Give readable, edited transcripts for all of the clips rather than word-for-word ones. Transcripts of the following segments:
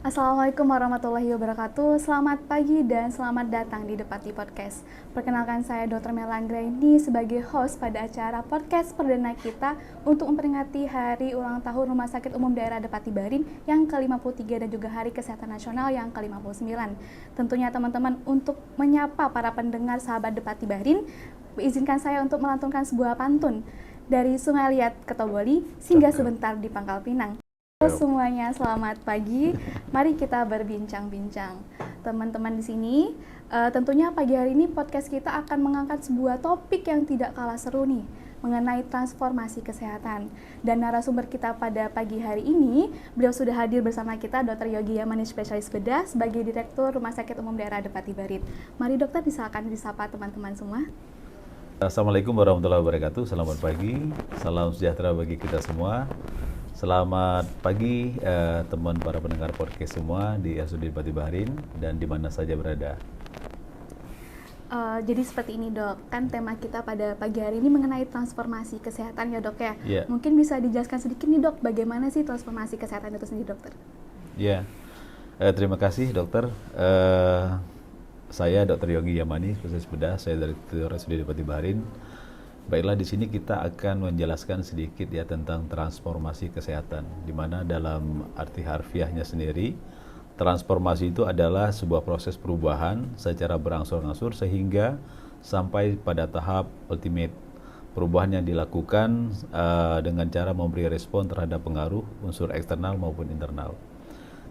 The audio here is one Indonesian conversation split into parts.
Assalamualaikum warahmatullahi wabarakatuh. Selamat pagi dan selamat datang di Depati Podcast. Perkenalkan saya Dr. Melanggraini sebagai host pada acara podcast perdana kita untuk memperingati Hari Ulang Tahun Rumah Sakit Umum Daerah Depati Barin yang ke-53 dan juga Hari Kesehatan Nasional yang ke-59. Tentunya teman-teman, untuk menyapa para pendengar sahabat Depati Barin, izinkan saya untuk melantunkan sebuah pantun dari Sungai Liat ke Togoli hingga sebentar di Pangkal Pinang. Halo semuanya, selamat pagi. Mari kita berbincang-bincang. Teman-teman di sini, tentunya pagi hari ini podcast kita akan mengangkat sebuah topik yang tidak kalah seru nih, mengenai transformasi kesehatan. Dan narasumber kita pada pagi hari ini, beliau sudah hadir bersama kita, Dr. Yogi Yamani, spesialis bedah sebagai Direktur Rumah Sakit Umum Daerah Depati Barin. Mari dokter, silakan disapa teman-teman semua. Assalamualaikum warahmatullahi wabarakatuh. Selamat pagi, salam sejahtera bagi kita semua. Selamat pagi teman para pendengar podcast semua di RSUD Depati Barin dan di mana saja berada. Jadi seperti ini dok, kan tema kita pada pagi hari ini mengenai transformasi kesehatan ya dok ya. Yeah. Mungkin bisa dijelaskan sedikit nih dok, bagaimana sih transformasi kesehatan itu sendiri dokter? Ya, terima kasih dokter. Saya Dr. Yogi Yamani, spesialis bedah, saya dari RSUD Depati Barin. Baiklah, di sini kita akan menjelaskan sedikit ya tentang transformasi kesehatan, di mana dalam arti harfiahnya sendiri, transformasi itu adalah sebuah proses perubahan secara berangsur-angsur sehingga sampai pada tahap ultimate. Perubahan yang dilakukan dengan cara memberi respon terhadap pengaruh unsur eksternal maupun internal.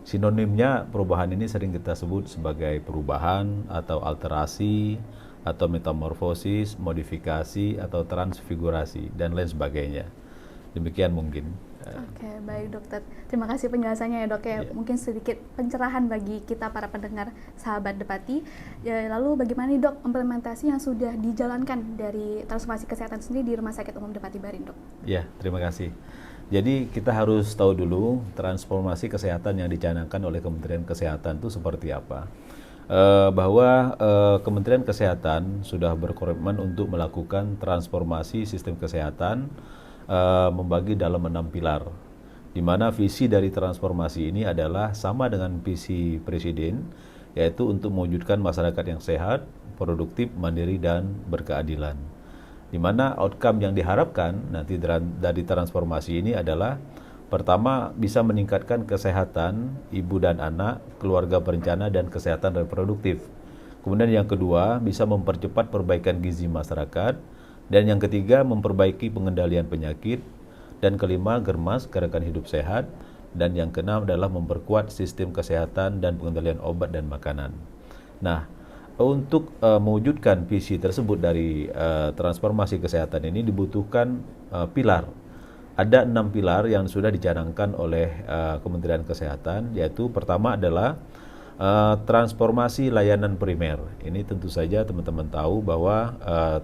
Sinonimnya perubahan ini sering kita sebut sebagai perubahan atau alterasi, atau metamorfosis, modifikasi, atau transfigurasi, dan lain sebagainya. Demikian mungkin. Oke, baik dokter. Terima kasih penjelasannya ya dok ya. Mungkin sedikit pencerahan bagi kita para pendengar sahabat Depati. Ya, lalu bagaimana nih dok implementasi yang sudah dijalankan dari transformasi kesehatan sendiri di Rumah Sakit Umum Depati Barin dok? Ya, terima kasih. Jadi kita harus tahu dulu transformasi kesehatan yang dicanangkan oleh Kementerian Kesehatan itu seperti apa. Bahwa Kementerian Kesehatan sudah berkomitmen untuk melakukan transformasi sistem kesehatan membagi dalam 6 pilar, di mana visi dari transformasi ini adalah sama dengan visi Presiden, yaitu untuk mewujudkan masyarakat yang sehat, produktif, mandiri, dan berkeadilan. Di mana outcome yang diharapkan nanti dari transformasi ini adalah pertama, bisa meningkatkan kesehatan ibu dan anak, keluarga berencana, dan kesehatan reproduktif. Kemudian yang kedua, bisa mempercepat perbaikan gizi masyarakat. Dan yang ketiga, memperbaiki pengendalian penyakit. Dan kelima, germas, gerakan hidup sehat. Dan yang keenam adalah memperkuat sistem kesehatan dan pengendalian obat dan makanan. Nah, untuk mewujudkan visi tersebut dari transformasi kesehatan ini dibutuhkan pilar. Ada 6 pilar yang sudah dicanangkan oleh Kementerian Kesehatan, yaitu pertama adalah transformasi layanan primer. Ini tentu saja teman-teman tahu bahwa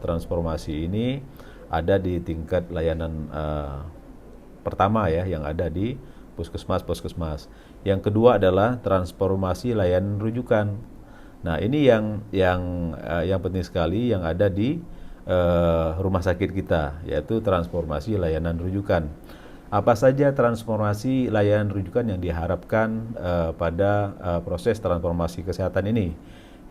transformasi ini ada di tingkat layanan pertama ya, yang ada di puskesmas. Yang kedua adalah transformasi layanan rujukan. Nah, ini yang penting sekali yang ada di rumah sakit kita, yaitu transformasi layanan rujukan. Apa saja transformasi layanan rujukan yang diharapkan pada proses transformasi kesehatan ini?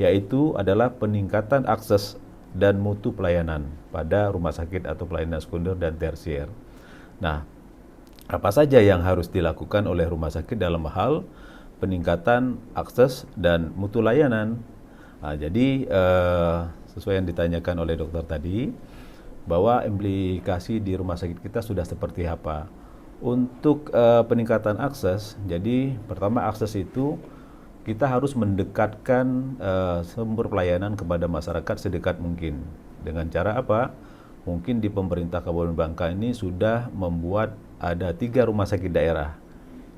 Yaitu adalah peningkatan akses dan mutu pelayanan pada rumah sakit atau pelayanan sekunder dan tersier. Nah, apa saja yang harus dilakukan oleh rumah sakit dalam hal peningkatan akses dan mutu layanan? Nah, jadi sesuai yang ditanyakan oleh dokter tadi, bahwa implikasi di rumah sakit kita sudah seperti apa. Untuk peningkatan akses, jadi pertama akses itu kita harus mendekatkan sumber pelayanan kepada masyarakat sedekat mungkin. Dengan cara apa? Mungkin di pemerintah Kabupaten Bangka ini sudah membuat ada 3 rumah sakit daerah.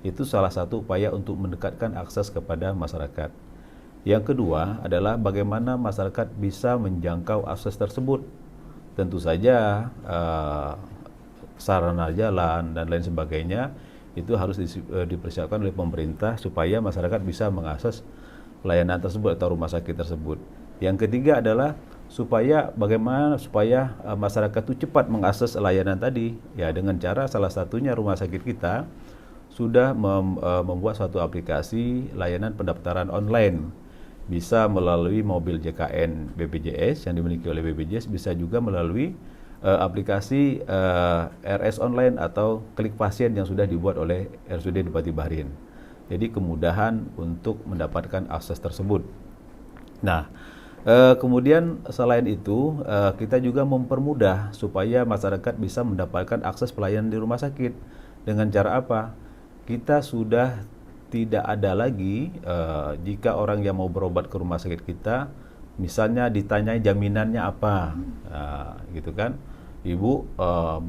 Itu salah satu upaya untuk mendekatkan akses kepada masyarakat. Yang kedua adalah bagaimana masyarakat bisa menjangkau akses tersebut. Tentu saja sarana jalan dan lain sebagainya itu harus dipersiapkan oleh pemerintah supaya masyarakat bisa mengakses pelayanan tersebut atau rumah sakit tersebut. Yang ketiga adalah bagaimana supaya masyarakat itu cepat mengakses layanan tadi, ya dengan cara salah satunya rumah sakit kita sudah membuat suatu aplikasi layanan pendaftaran online. Bisa melalui mobil JKN BPJS yang dimiliki oleh BPJS, bisa juga melalui aplikasi RS online atau klik pasien yang sudah dibuat oleh RSUD Depati Bahrin. Jadi kemudahan untuk mendapatkan akses tersebut. Nah, kemudian selain itu kita juga mempermudah supaya masyarakat bisa mendapatkan akses pelayanan di rumah sakit. Dengan cara apa? Kita sudah tidak ada lagi jika orang yang mau berobat ke rumah sakit kita, misalnya ditanyai jaminannya apa, gitu kan? Ibu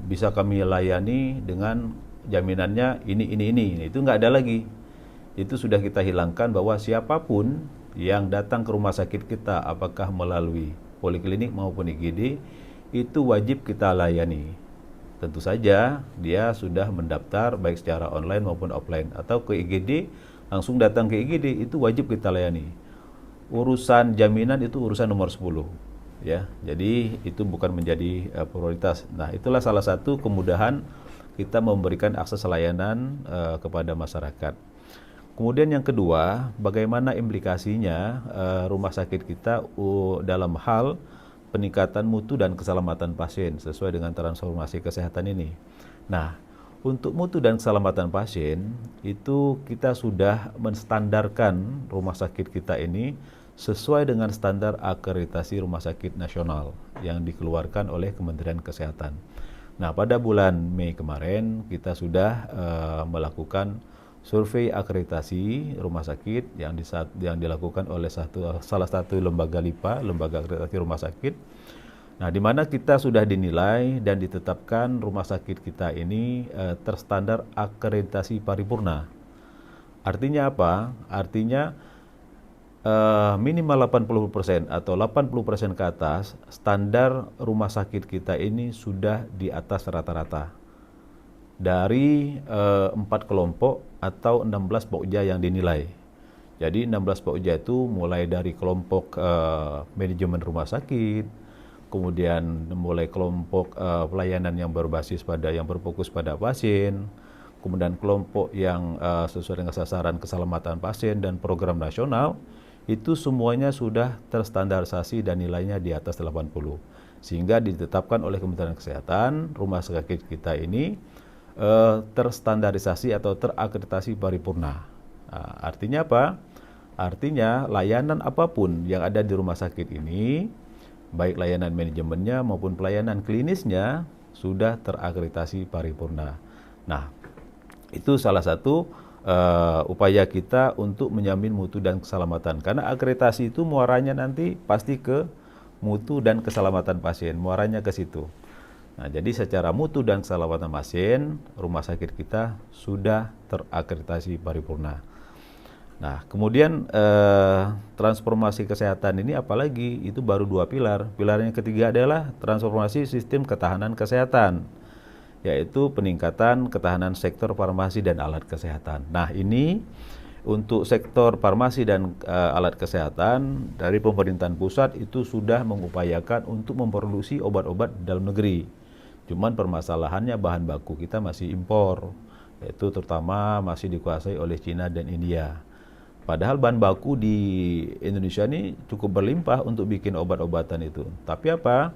bisa kami layani dengan jaminannya ini. Itu nggak ada lagi. Itu sudah kita hilangkan bahwa siapapun yang datang ke rumah sakit kita, apakah melalui poliklinik maupun IGD, itu wajib kita layani. Tentu saja dia sudah mendaftar baik secara online maupun offline, atau ke IGD, langsung datang ke IGD, itu wajib kita layani. Urusan jaminan itu urusan nomor 10. Ya, jadi itu bukan menjadi prioritas. Nah, itulah salah satu kemudahan kita memberikan akses layanan kepada masyarakat. Kemudian yang kedua, bagaimana implikasinya rumah sakit kita dalam hal peningkatan mutu dan keselamatan pasien sesuai dengan transformasi kesehatan ini. Nah, untuk mutu dan keselamatan pasien itu kita sudah menstandarkan rumah sakit kita ini sesuai dengan standar akreditasi rumah sakit nasional yang dikeluarkan oleh Kementerian Kesehatan. Nah, pada bulan Mei kemarin kita sudah melakukan survei akreditasi rumah sakit yang dilakukan oleh salah satu lembaga LIPA, lembaga akreditasi rumah sakit. Nah, di mana kita sudah dinilai dan ditetapkan rumah sakit kita ini terstandar akreditasi paripurna. Artinya apa? Artinya minimal 80% atau 80% ke atas standar rumah sakit kita ini sudah di atas rata-rata. Dari 4 kelompok atau 16 pokja yang dinilai. Jadi 16 pokja itu mulai dari kelompok manajemen rumah sakit, kemudian mulai kelompok pelayanan yang berbasis pada yang berfokus pada pasien, kemudian kelompok yang sesuai dengan sasaran keselamatan pasien dan program nasional, itu semuanya sudah terstandarisasi dan nilainya di atas 80. Sehingga ditetapkan oleh Kementerian Kesehatan, rumah sakit kita ini terstandarisasi atau terakreditasi paripurna. Artinya apa? Artinya layanan apapun yang ada di rumah sakit ini, baik layanan manajemennya maupun pelayanan klinisnya, sudah terakreditasi paripurna. Nah, itu salah satu upaya kita untuk menjamin mutu dan keselamatan. Karena akreditasi itu muaranya nanti pasti ke mutu dan keselamatan pasien, muaranya ke situ. Nah, jadi secara mutu dan keselamatan pasien, rumah sakit kita sudah terakreditasi paripurna. Nah, kemudian transformasi kesehatan ini apalagi itu baru 2 pilar. Pilar yang ketiga adalah transformasi sistem ketahanan kesehatan, yaitu peningkatan ketahanan sektor farmasi dan alat kesehatan. Nah, ini untuk sektor farmasi dan alat kesehatan dari pemerintahan pusat itu sudah mengupayakan untuk memproduksi obat-obat dalam negeri. Cuman permasalahannya bahan baku kita masih impor, yaitu terutama masih dikuasai oleh Cina dan India. Padahal bahan baku di Indonesia ini cukup berlimpah untuk bikin obat-obatan itu. Tapi apa?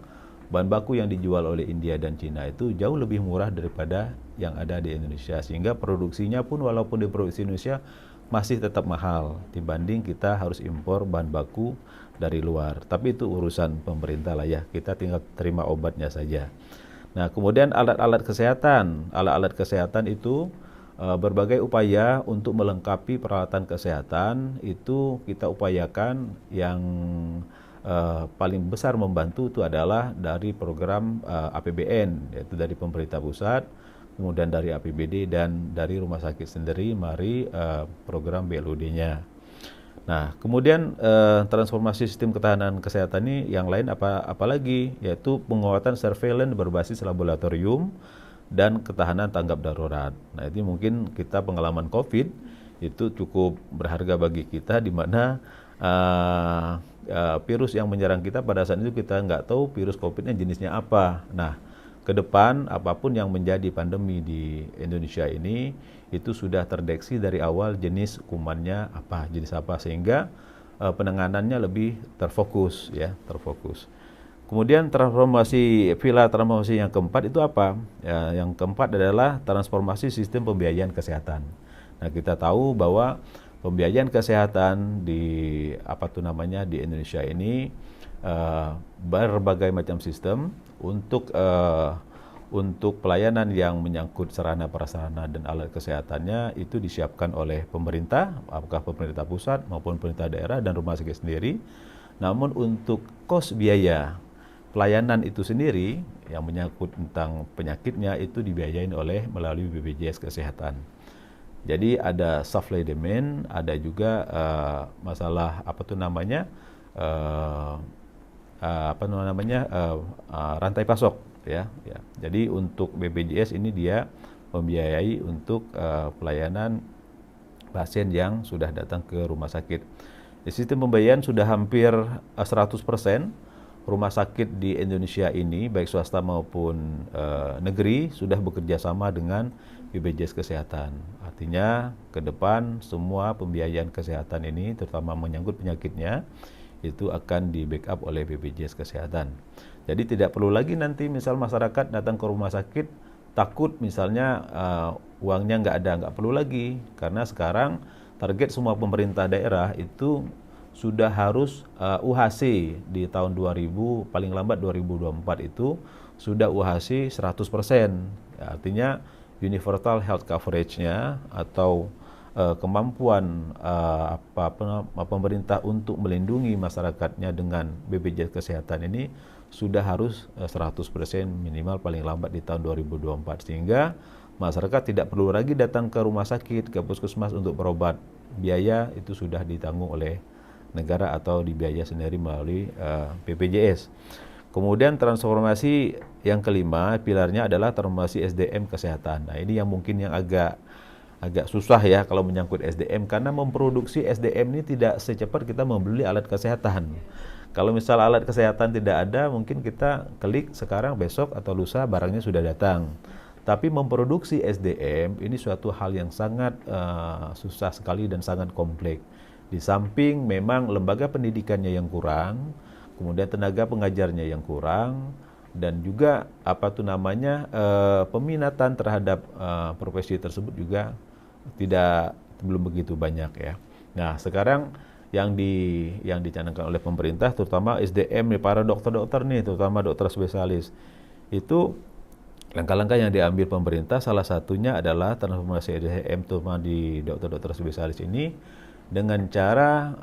Bahan baku yang dijual oleh India dan Cina itu jauh lebih murah daripada yang ada di Indonesia. Sehingga produksinya pun walaupun diproduksi Indonesia masih tetap mahal dibanding kita harus impor bahan baku dari luar. Tapi itu urusan pemerintah lah ya, kita tinggal terima obatnya saja. Nah, kemudian alat-alat kesehatan itu berbagai upaya untuk melengkapi peralatan kesehatan itu kita upayakan. Yang paling besar membantu itu adalah dari program APBN, yaitu dari pemerintah pusat, kemudian dari APBD dan dari rumah sakit sendiri, mari program BLUD-nya. Nah, kemudian transformasi sistem ketahanan kesehatan ini yang lain apalagi, yaitu penguatan surveillance berbasis laboratorium dan ketahanan tanggap darurat. Nah, ini mungkin kita pengalaman COVID itu cukup berharga bagi kita, di mana virus yang menyerang kita pada saat itu kita nggak tahu virus COVID-nya jenisnya apa. Nah, ke depan apapun yang menjadi pandemi di Indonesia ini itu sudah terdeteksi dari awal jenis kumannya apa, jenis apa, sehingga penanganannya lebih terfokus ya, terfokus. Kemudian pilar transformasi yang keempat itu apa? Ya, yang keempat adalah transformasi sistem pembiayaan kesehatan. Nah, kita tahu bahwa pembiayaan kesehatan di di Indonesia ini berbagai macam sistem untuk pelayanan yang menyangkut sarana prasarana dan alat kesehatannya itu disiapkan oleh pemerintah, apakah pemerintah pusat maupun pemerintah daerah dan rumah sakit sendiri. Namun untuk kos biaya pelayanan itu sendiri yang menyangkut tentang penyakitnya itu dibiayain melalui BPJS Kesehatan. Jadi ada supply demand, ada juga masalah rantai pasok ya. Jadi untuk BPJS ini dia membiayai untuk pelayanan pasien yang sudah datang ke rumah sakit. Di sistem pembayaran sudah hampir 100%. Rumah sakit di Indonesia ini, baik swasta maupun negeri, sudah bekerja sama dengan BPJS Kesehatan. Artinya, ke depan semua pembiayaan kesehatan ini, terutama menyangkut penyakitnya, itu akan di-backup oleh BPJS Kesehatan. Jadi tidak perlu lagi nanti misal masyarakat datang ke rumah sakit, takut misalnya uangnya nggak perlu lagi. Karena sekarang target semua pemerintah daerah itu sudah harus UHC di tahun 2000, paling lambat 2024 itu sudah UHC 100%. Ya, artinya universal health coverage-nya atau kemampuan pemerintah untuk melindungi masyarakatnya dengan BPJS Kesehatan ini sudah harus 100% minimal paling lambat di tahun 2024. Sehingga masyarakat tidak perlu lagi datang ke rumah sakit, ke puskesmas untuk berobat. Biaya itu sudah ditanggung oleh negara atau dibiayai sendiri melalui BPJS. Kemudian transformasi yang kelima pilarnya adalah transformasi SDM kesehatan. Nah, ini yang mungkin yang agak susah ya kalau menyangkut SDM, karena memproduksi SDM ini tidak secepat kita membeli alat kesehatan. Kalau misal alat kesehatan tidak ada, mungkin kita klik sekarang, besok atau lusa barangnya sudah datang. Tapi memproduksi SDM ini suatu hal yang sangat susah sekali dan sangat kompleks. Di samping memang lembaga pendidikannya yang kurang, kemudian tenaga pengajarnya yang kurang, dan juga peminatan terhadap profesi tersebut juga belum begitu banyak ya. Nah, sekarang yang dicanangkan oleh pemerintah, terutama SDM nih, para dokter-dokter nih, terutama dokter spesialis, itu langkah-langkah yang diambil pemerintah salah satunya adalah transformasi SDM terutama di dokter-dokter spesialis ini dengan cara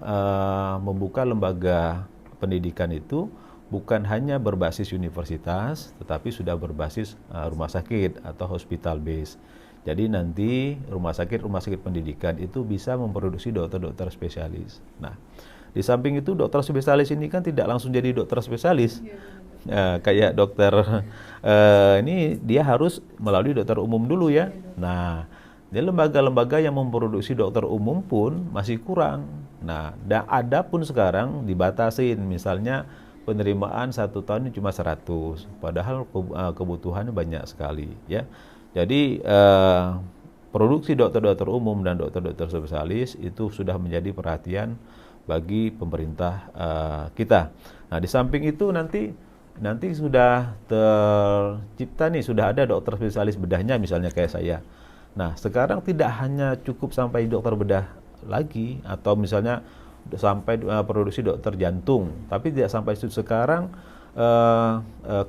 membuka lembaga pendidikan itu bukan hanya berbasis universitas, tetapi sudah berbasis rumah sakit atau hospital base. Jadi nanti rumah sakit pendidikan itu bisa memproduksi dokter-dokter spesialis. Nah, di samping itu dokter spesialis ini kan tidak langsung jadi dokter spesialis. Kayak dokter ini dia harus melalui dokter umum dulu ya. Nah, di lembaga-lembaga yang memproduksi dokter umum pun masih kurang. Nah, ada pun sekarang dibatasin, misalnya penerimaan 1 tahun ini cuma 100, padahal kebutuhannya banyak sekali ya. Jadi produksi dokter-dokter umum dan dokter-dokter spesialis itu sudah menjadi perhatian bagi pemerintah kita. Nah, di samping itu nanti sudah tercipta nih, sudah ada dokter spesialis bedahnya misalnya kayak saya. Nah, sekarang tidak hanya cukup sampai dokter bedah lagi atau misalnya sampai produksi dokter jantung, tapi tidak sampai sekarang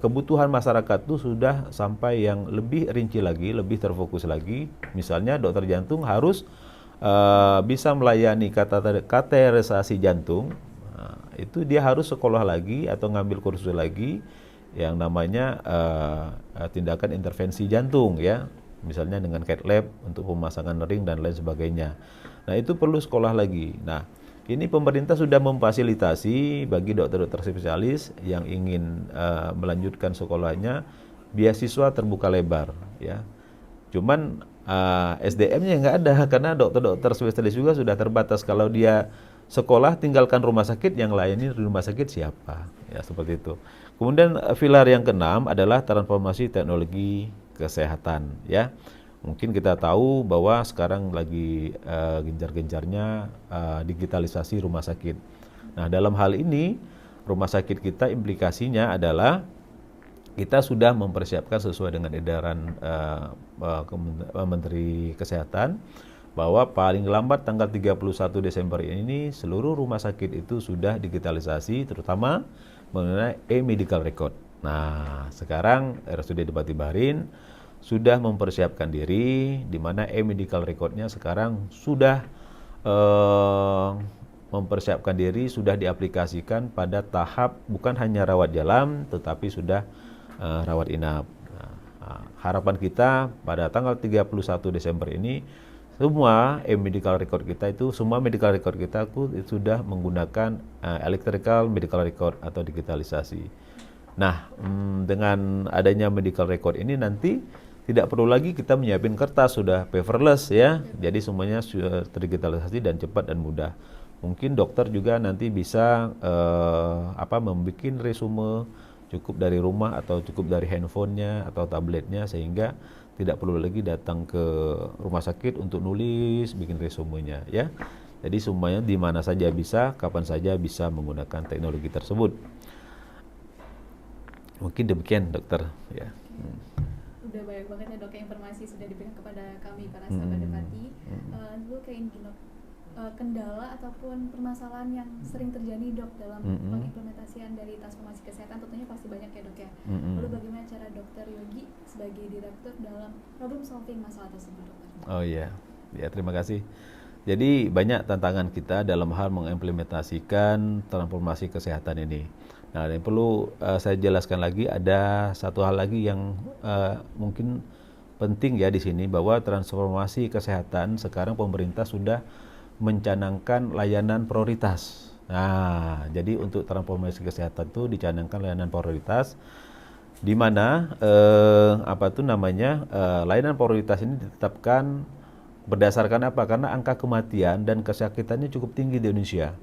kebutuhan masyarakat itu sudah sampai yang lebih rinci lagi, lebih terfokus lagi. Misalnya dokter jantung harus bisa melayani kateterisasi jantung. Nah, itu dia harus sekolah lagi atau ngambil kursus lagi yang namanya tindakan intervensi jantung ya. Misalnya dengan cath lab untuk pemasangan ring dan lain sebagainya. Nah, itu perlu sekolah lagi. Nah, ini pemerintah sudah memfasilitasi bagi dokter-dokter spesialis yang ingin melanjutkan sekolahnya beasiswa terbuka lebar ya. Cuman SDM-nya nggak ada karena dokter-dokter spesialis juga sudah terbatas. Kalau dia sekolah tinggalkan rumah sakit, yang lainnya di rumah sakit siapa? Ya, seperti itu. Kemudian pilar yang keenam adalah transformasi teknologi kesehatan, ya. Mungkin kita tahu bahwa sekarang lagi gencar-gencarnya digitalisasi rumah sakit. Nah, dalam hal ini rumah sakit kita implikasinya adalah kita sudah mempersiapkan sesuai dengan edaran Menteri Kesehatan bahwa paling lambat tanggal 31 Desember ini seluruh rumah sakit itu sudah digitalisasi, terutama mengenai e-medical record. Nah, sekarang RSUD Depati Bahrin sudah mempersiapkan diri, di mana e-medical recordnya sekarang sudah mempersiapkan diri, sudah diaplikasikan pada tahap bukan hanya rawat jalan, tetapi sudah rawat inap. Nah, harapan kita pada tanggal 31 Desember ini semua medical record kita itu, semua medical record kita itu sudah menggunakan electrical medical record atau digitalisasi. Nah, dengan adanya medical record ini nanti tidak perlu lagi kita menyiapin kertas, sudah paperless ya. Jadi semuanya sudah terdigitalisasi dan cepat dan mudah. Mungkin dokter juga nanti bisa membuat resume cukup dari rumah atau cukup dari handphonenya atau tabletnya, sehingga tidak perlu lagi datang ke rumah sakit untuk nulis, bikin resumenya ya. Jadi semuanya di mana saja bisa, kapan saja bisa menggunakan teknologi tersebut. Mungkin demikian dokter ya. Udah banyak banget ya dok, informasi sudah diberikan kepada kami para sahabat Depati. Dulu kayak gini dok, kendala ataupun permasalahan yang sering terjadi dok dalam pengimplementasian dari transformasi kesehatan tentunya pasti banyak ya dok ya. Lalu bagaimana cara dokter Yogi sebagai direktur dalam problem solving masalah tersebut dokter? Oh iya, ya terima kasih. Jadi banyak tantangan kita dalam hal mengimplementasikan transformasi kesehatan ini. Nah, yang perlu saya jelaskan lagi, ada satu hal lagi yang mungkin penting ya di sini, bahwa transformasi kesehatan sekarang pemerintah sudah mencanangkan layanan prioritas. Nah, jadi untuk transformasi kesehatan itu dicanangkan layanan prioritas, di mana layanan prioritas ini ditetapkan berdasarkan apa? Karena angka kematian dan kesakitannya cukup tinggi di Indonesia.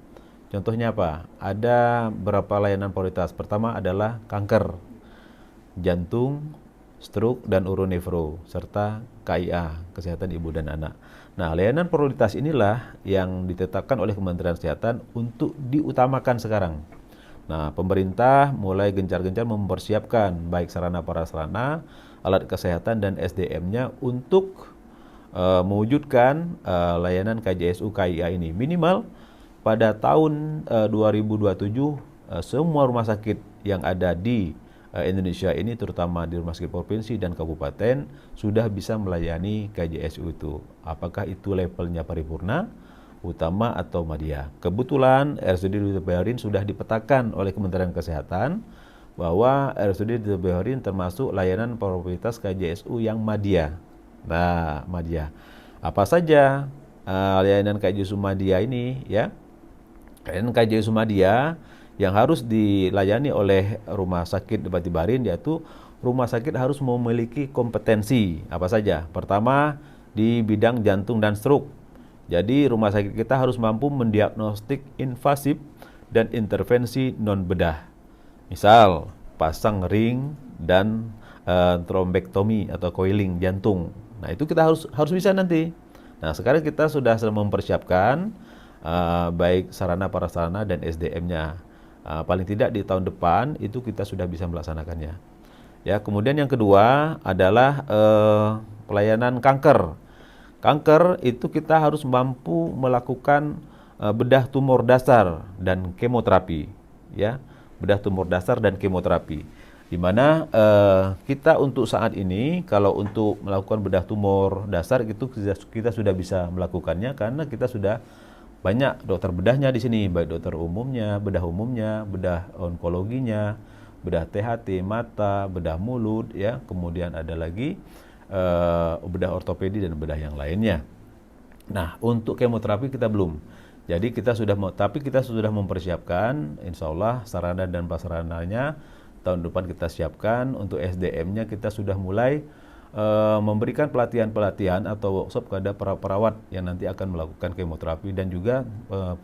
Contohnya apa? Ada beberapa layanan prioritas. Pertama adalah kanker, jantung, stroke, dan uronefro, serta KIA, kesehatan ibu dan anak. Nah, layanan prioritas inilah yang ditetapkan oleh Kementerian Kesehatan untuk diutamakan sekarang. Nah, pemerintah mulai gencar-gencar mempersiapkan baik sarana prasarana, alat kesehatan, dan SDM-nya untuk mewujudkan layanan KJSU KIA ini. Minimal pada tahun 2027 semua rumah sakit yang ada di Indonesia ini, terutama di rumah sakit provinsi dan kabupaten, sudah bisa melayani KJSU itu. Apakah itu levelnya paripurna, utama, atau madya. Kebetulan RSUD Depati Bahrin sudah dipetakan oleh Kementerian Kesehatan bahwa RSUD Depati Bahrin termasuk layanan prioritas KJSU yang madya. Nah, madya. Apa saja layanan KJSU madya ini ya? Layanan KJSU madya yang harus dilayani oleh rumah sakit Depati Bahrin, yaitu rumah sakit harus memiliki kompetensi apa saja. Pertama, di bidang jantung dan stroke. Jadi rumah sakit kita harus mampu mendiagnostik invasif dan intervensi non bedah. Misal pasang ring dan trombektomi atau coiling jantung. Nah, itu kita harus bisa nanti. Nah, sekarang kita sudah mempersiapkan baik sarana prasarana dan SDM-nya. Paling tidak di tahun depan itu kita sudah bisa melaksanakannya. Ya, kemudian yang kedua adalah pelayanan kanker. Kanker itu kita harus mampu melakukan bedah tumor dasar dan kemoterapi, ya, bedah tumor dasar dan kemoterapi. Di mana kita untuk saat ini kalau untuk melakukan bedah tumor dasar itu kita sudah bisa melakukannya, karena kita sudah banyak dokter bedahnya di sini, baik dokter umumnya, bedah onkologinya, bedah THT mata, bedah mulut, ya, kemudian ada lagi bedah ortopedi dan bedah yang lainnya. Nah, untuk kemoterapi kita belum. Jadi kita sudah mempersiapkan, insya Allah sarana dan prasarananya tahun depan kita siapkan. Untuk SDM-nya kita sudah mulai memberikan pelatihan atau workshop kepada para perawat yang nanti akan melakukan kemoterapi, dan juga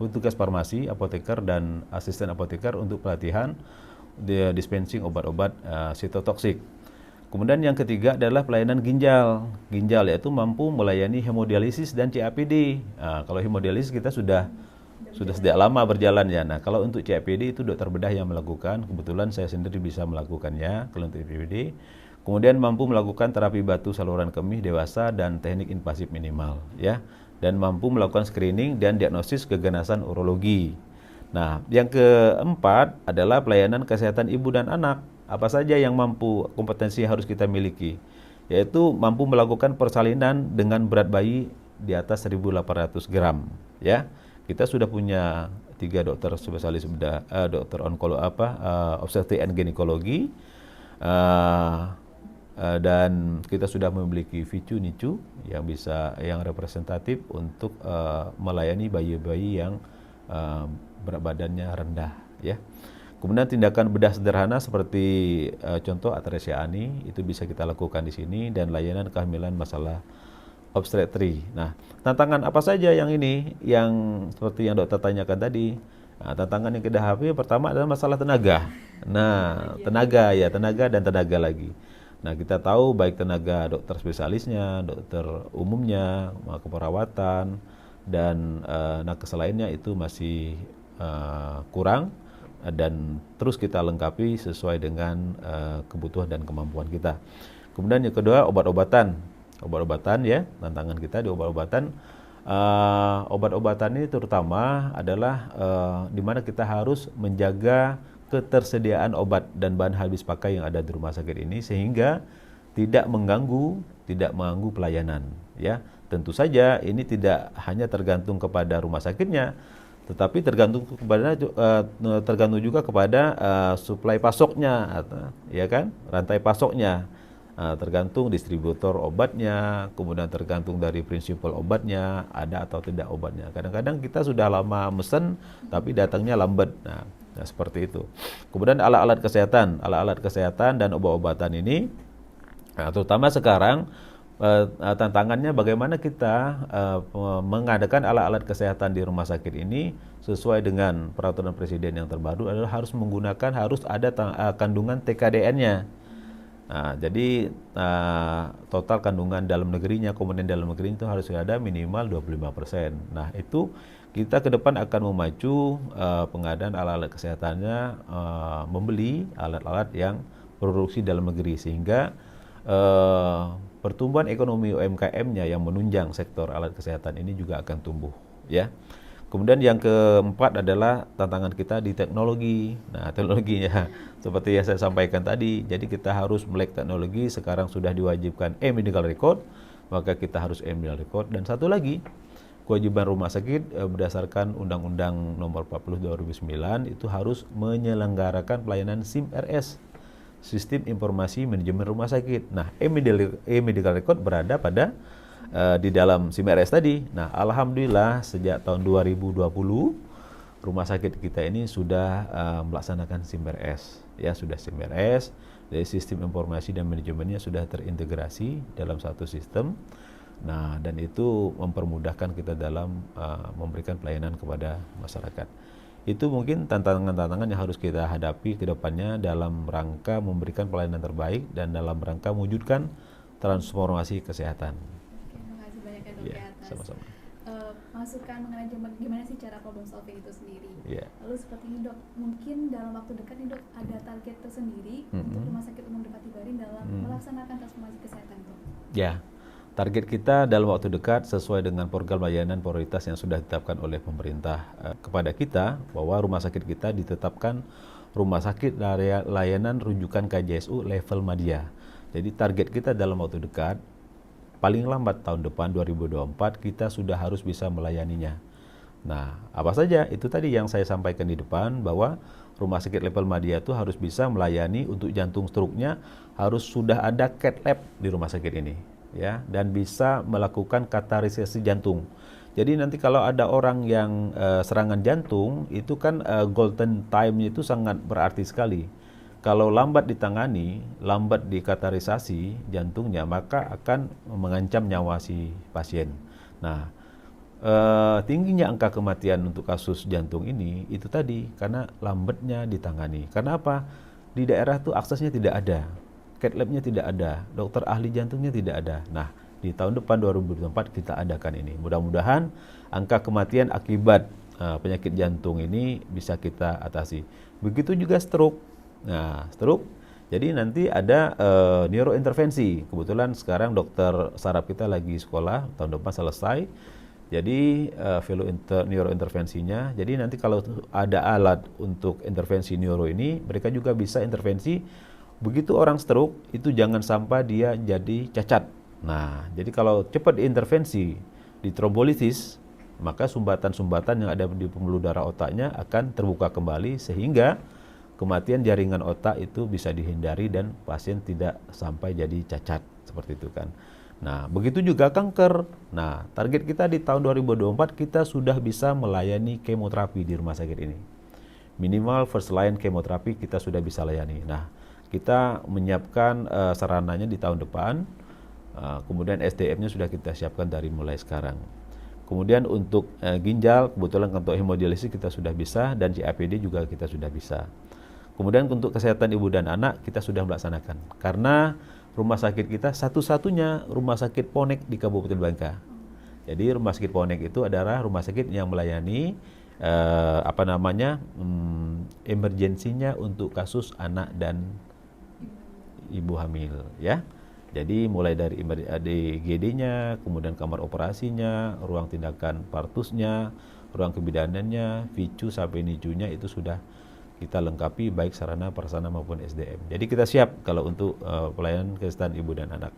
petugas farmasi, apoteker, dan asisten apoteker untuk pelatihan dia dispensing obat-obat sitotoksik. Kemudian yang ketiga adalah pelayanan ginjal. Ginjal yaitu mampu melayani hemodialisis dan CAPD. Kalau hemodialisis kita sudah sejak lama berjalan ya. Nah, kalau untuk CAPD itu dokter bedah yang melakukan. Kebetulan saya sendiri bisa melakukannya kalau untuk CAPD. Kemudian mampu melakukan terapi batu saluran kemih dewasa dan teknik invasif minimal ya. Dan mampu melakukan screening dan diagnosis keganasan urologi. Nah, yang keempat adalah pelayanan kesehatan ibu dan anak. Apa saja yang mampu, kompetensi yang harus kita miliki, yaitu mampu melakukan persalinan dengan berat bayi di atas 1.800 gram. Ya, kita sudah punya 3 dokter spesialis bedah, dokter obstetrik and ginekologi, dan kita sudah memiliki VICU NICU yang representatif untuk melayani bayi-bayi yang berat badannya rendah. Ya. Kemudian tindakan bedah sederhana seperti contoh atresia ani itu bisa kita lakukan di sini, dan layanan kehamilan masalah obstetri. Nah, tantangan apa saja yang seperti yang dokter tanyakan tadi? Nah, tantangan yang kita hadapi pertama adalah masalah tenaga. Nah, tenaga dan tenaga lagi. Nah, kita tahu baik tenaga dokter spesialisnya, dokter umumnya, keperawatan, dan nakes lainnya itu masih kurang. Dan terus kita lengkapi sesuai dengan kebutuhan dan kemampuan kita. Kemudian yang kedua, obat-obatan ya, tantangan kita di obat-obatan. Obat-obatan ini terutama adalah di mana kita harus menjaga ketersediaan obat dan bahan habis pakai yang ada di rumah sakit ini sehingga tidak mengganggu pelayanan ya. Tentu saja ini tidak hanya tergantung kepada rumah sakitnya, tetapi tergantung juga kepada suplai pasoknya, ya kan, rantai pasoknya, tergantung distributor obatnya, kemudian tergantung dari prinsipal obatnya, ada atau tidak obatnya. Kadang-kadang kita sudah lama mesen, tapi datangnya lambat. Nah, seperti itu. Kemudian alat-alat kesehatan dan obat-obatan ini, terutama sekarang. Tantangannya bagaimana kita mengadakan alat-alat kesehatan di rumah sakit ini sesuai dengan peraturan presiden yang terbaru adalah harus ada kandungan TKDN-nya. Nah, jadi total kandungan dalam negerinya, komponen dalam negeri itu harus ada minimal 25%. Nah, itu kita ke depan akan memacu pengadaan alat-alat kesehatannya, membeli alat-alat yang produksi dalam negeri sehingga pertumbuhan ekonomi UMKM-nya yang menunjang sektor alat kesehatan ini juga akan tumbuh ya. Kemudian yang keempat adalah tantangan kita di teknologi. Nah, teknologinya seperti yang saya sampaikan tadi, jadi kita harus melek teknologi. Sekarang sudah diwajibkan e-medical record, maka kita harus e-medical record. Dan satu lagi, kewajiban rumah sakit berdasarkan Undang-Undang Nomor 40 2009 itu harus menyelenggarakan pelayanan SIM-RS, Sistem Informasi Manajemen Rumah Sakit. Nah, e-medical record berada di dalam SIM-RS tadi. Nah, alhamdulillah sejak tahun 2020 rumah sakit kita ini sudah melaksanakan SIM-RS. Ya, sudah SIM-RS. Dari sistem informasi dan manajemennya sudah terintegrasi dalam satu sistem. Nah, dan itu mempermudahkan kita dalam memberikan pelayanan kepada masyarakat. Itu mungkin tantangan-tantangan yang harus kita hadapi ke depannya dalam rangka memberikan pelayanan terbaik dan dalam rangka mewujudkan transformasi kesehatan. Terima kasih banyak ya dok Ya, atas sama-sama. masukan mengenai gimana sih cara problem solving itu sendiri. Ya. Lalu seperti ini dok, mungkin dalam waktu dekat nih dok ada target tersendiri untuk Rumah Sakit Umum Depati Barin dalam melaksanakan transformasi kesehatan dok. Ya. Target kita dalam waktu dekat sesuai dengan program layanan prioritas yang sudah ditetapkan oleh pemerintah kepada kita, bahwa rumah sakit kita ditetapkan rumah sakit layanan rujukan KJSU level madya. Jadi target kita dalam waktu dekat, paling lambat tahun depan 2024 kita sudah harus bisa melayaninya. Nah, apa saja? Itu tadi yang saya sampaikan di depan, bahwa rumah sakit level madya itu harus bisa melayani untuk jantung struknya, harus sudah ada cath lab di rumah sakit ini. Ya, dan bisa melakukan katarisasi jantung. Jadi nanti kalau ada orang yang serangan jantung, itu kan golden time-nya itu sangat berarti sekali. Kalau lambat ditangani, lambat dikatarisasi jantungnya, maka akan mengancam nyawa si pasien. Nah, tingginya angka kematian untuk kasus jantung ini itu tadi karena lambatnya ditangani. Karena apa? Di daerah tuh aksesnya tidak ada, cath labnya tidak ada, dokter ahli jantungnya tidak ada. Nah, di tahun depan 2024 kita adakan ini. Mudah-mudahan angka kematian akibat penyakit jantung ini bisa kita atasi. Begitu juga stroke. Nah, stroke. Jadi nanti ada neurointervensi. Kebetulan sekarang dokter saraf kita lagi sekolah, tahun depan selesai. Jadi neurointervensinya. Jadi nanti kalau ada alat untuk intervensi neuro ini, mereka juga bisa intervensi. Begitu orang stroke itu jangan sampai dia jadi cacat. Nah, jadi kalau cepat diintervensi di trombolisis, maka sumbatan-sumbatan yang ada di pembuluh darah otaknya akan terbuka kembali sehingga kematian jaringan otak itu bisa dihindari dan pasien tidak sampai jadi cacat seperti itu kan. Nah, begitu juga kanker. Nah, target kita di tahun 2024 kita sudah bisa melayani kemoterapi di rumah sakit ini. Minimal first line kemoterapi kita sudah bisa layani. Nah, kita menyiapkan sarananya di tahun depan. Kemudian SDM-nya sudah kita siapkan dari mulai sekarang. Kemudian untuk ginjal, kebetulan untuk hemodialisis kita sudah bisa dan CAPD juga kita sudah bisa. Kemudian untuk kesehatan ibu dan anak kita sudah melaksanakan. Karena rumah sakit kita satu-satunya rumah sakit Ponek di Kabupaten Bangka. Jadi rumah sakit Ponek itu adalah rumah sakit yang melayani emergensinya untuk kasus anak dan ibu hamil, ya. Jadi mulai dari DGD-nya, kemudian kamar operasinya, ruang tindakan partusnya, ruang kebidanannya, VICU sampai NICU-nya itu sudah kita lengkapi baik sarana, prasarana maupun SDM. Jadi kita siap kalau untuk pelayanan kesehatan ibu dan anak.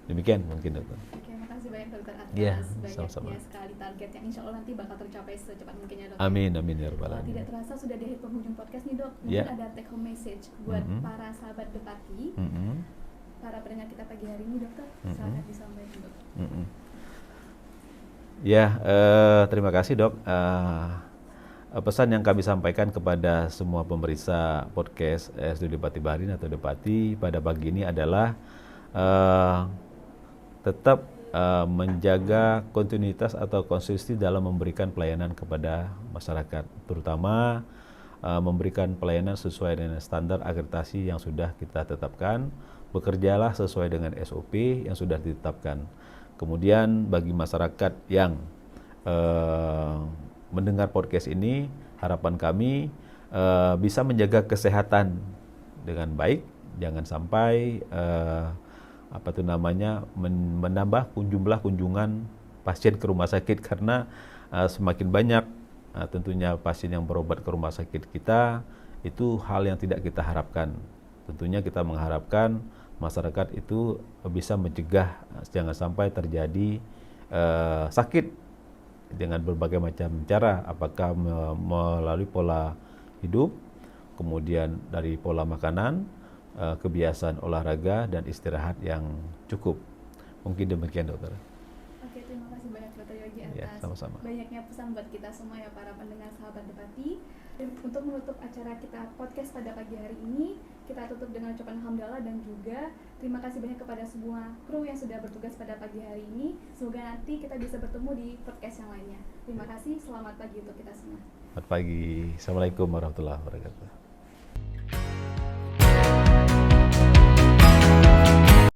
Demikian mungkin dokter. Oke, makasih banyak dokter atas sama-sama. banyaknya sekali target yang insya Allah nanti bakal tercapai secepat mungkin ya dok. Amin, amin ya rabbal alamin. Tidak terasa sudah di akhir penghujung podcast nih dok. Mungkin ada take home message buat para sahabat Depati, para pendengar kita pagi hari ini dokter. Silakan disampaikan dok. Ya, terima kasih dok. Pesan yang kami sampaikan kepada semua pemeriksa podcast Studio Depati Bahari atau Depati pada pagi ini adalah tetap menjaga kontinuitas atau konsistensi dalam memberikan pelayanan kepada masyarakat, terutama memberikan pelayanan sesuai dengan standar akreditasi yang sudah kita tetapkan, bekerjalah sesuai dengan SOP yang sudah ditetapkan. Kemudian bagi masyarakat yang mendengar podcast ini, harapan kami bisa menjaga kesehatan dengan baik, jangan sampai menambah jumlah kunjungan pasien ke rumah sakit karena semakin banyak tentunya pasien yang berobat ke rumah sakit kita, itu hal yang tidak kita harapkan. Tentunya kita mengharapkan masyarakat itu bisa mencegah jangan sampai terjadi sakit dengan berbagai macam cara, apakah melalui pola hidup, kemudian dari pola makanan, kebiasaan olahraga dan istirahat yang cukup. Mungkin demikian dokter. Oke, terima kasih banyak dokter Yogi atas sama-sama. banyaknya pesan buat kita semua ya para pendengar sahabat Depati. Dan untuk menutup acara kita podcast pada pagi hari ini, kita tutup dengan ucapan alhamdulillah dan juga terima kasih banyak kepada semua kru yang sudah bertugas pada pagi hari ini. Semoga nanti kita bisa bertemu di podcast yang lainnya. Terima kasih, selamat pagi untuk kita semua. Selamat pagi. Assalamualaikum warahmatullahi wabarakatuh.